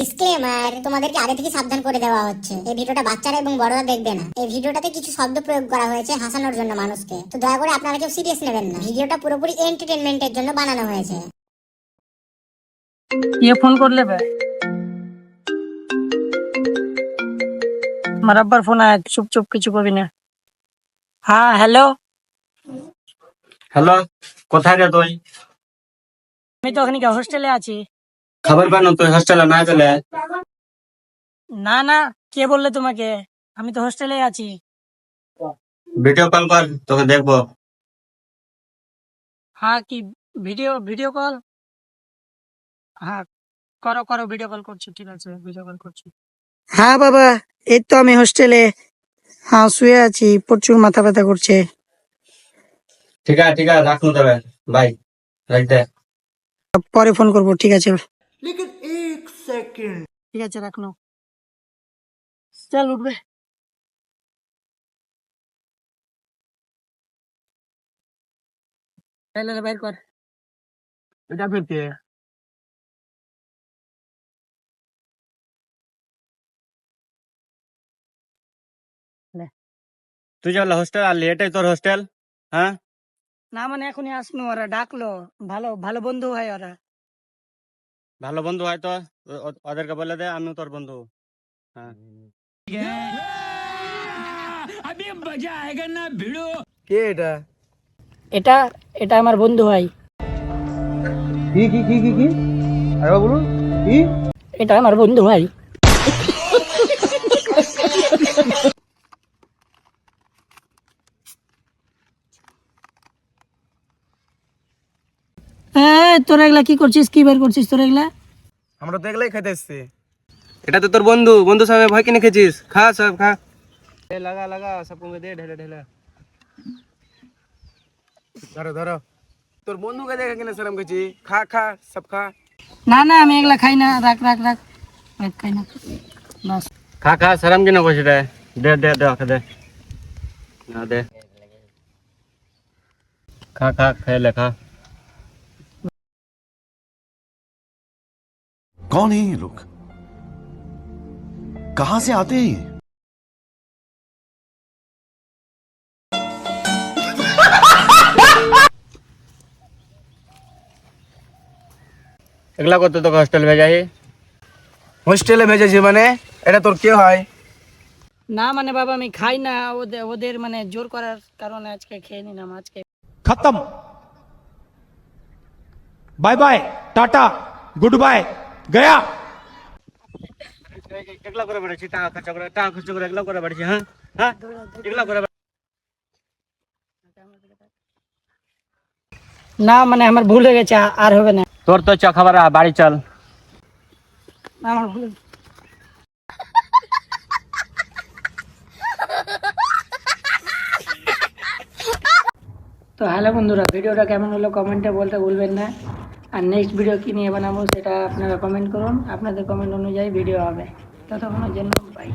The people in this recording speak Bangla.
ডিসক্লেমার, তোমাদেরকে আগে থেকে সাবধান করে দেওয়া হচ্ছে এই ভিডিওটা বাচ্চারা এবং বড়রা দেখবে না। এই ভিডিওটাতে কিছু শব্দ প্রয়োগ করা হয়েছে হাসানোর জন্য মানুষকে, তো দয়া করে আপনারা কেউ সিরিয়াস নেবেন না। ভিডিওটা পুরোপুরি এন্টারটেনমেন্টের জন্য বানানো হয়েছে। ये फोन कर ले बे আমার আব্বার ফোন আয় চুপ চুপ কিছু করবি না। হ্যাঁ হ্যালো হ্যালো, কোথায় রে তুই? আমি তো ওখানে হোস্টেলে আছি। খবর পান তুই হোস্টেলে না চলে? না না, কে বললে তোমাকে? আমি তো হোস্টেলে আছি। ভিডিও কল কর, তোকে দেখবো। হ্যাঁ কি ভিডিও ভিডিও কল? হ্যাঁ করো করো, ভিডিও কল করছি, ঠিক আছে ভিডিও কল করছি। হ্যাঁ বাবা, এই তো আমি হোস্টেলে, হ্যাঁ শুয়ে আছি, প্রচুর মাথা ব্যথা করছে। ঠিক আছে রাখুন তবে, বাই, রাখ দে। পরে ফোন করবো, ঠিক আছে। ঠিক আছে রাখলো, চল উঠবে। বাইর কর এটা ফিরতে তুই যাবলা হোস্টেল আর এটাই তোর হোস্টেল? হ্যাঁ না মানে এখনই আসলো, ওরা ডাকলো, ভালো ভালো বন্ধু হয় ওরা। ভালো বন্ধু হয় তো ওদেরকে বলে দে আমি তোর বন্ধু। হ্যাঁ কে এটা? এটা এটা আমার বন্ধু হয়। কি কি কি কি কি আরে বলুন কি? এটা আমার বন্ধু হয়। তোরা এগুলা কি করছিস, কি বের করছিস তোরা এগুলা? আমরা তো এগুলাই খাইতে এসছি। এটা তো তোর বন্ধু, বন্ধু সামনে ভয় কিনে খেয়েছিস, খা সব খা। লাগা লাগা সবকো দে, ঢেলে ঢেলে। ধরো ধরো, তোর বন্ধুকে দেখে কিনে সেরম খেয়েছি, খা খা সব খা। না না, আমি এগুলা খাই না, রাখ রাখ রাখ, খাই না বাস। খা খা শরম কিনে বসে রে, দে দে দে ওকে দে, না দে, খা খা খেয়ে লে খা। कौन है ये लोग? कहां से आते हैं ये? এগুলা করতে তোকে হোস্টেল ভেজাই? হোস্টেলে ভেজেছি মানে? এটা তোর কে হয়? না মানে বাবা, আমি খাই না, ওদের ওদের মানে জোর করার কারণে আজকে খেয়ে নিলাম আজকে। खत्म। Bye bye, tata, goodbye, गया। এগুলা করে বেড়েছি, টাকা খরচ করে এগুলা করে বেড়েছি। হ্যাঁ হ্যাঁ এগুলা করে না মানে আমার ভুল হয়ে গেছে, আর হবে না। তোর তো চ খাবার, বাড়ি চল। আমার ভুল। তো হ্যালো বন্ধুরা, ভিডিওটা কেমন হলো কমেন্টে বলতে ভুলবেন না। আর নেক্সট ভিডিও কি নিয়ে বানাবো সেটা আপনারা কমেন্ট করুন, আপনাদের কমেন্ট অনুযায়ী ভিডিও হবে। ততক্ষণের জন্য বাই।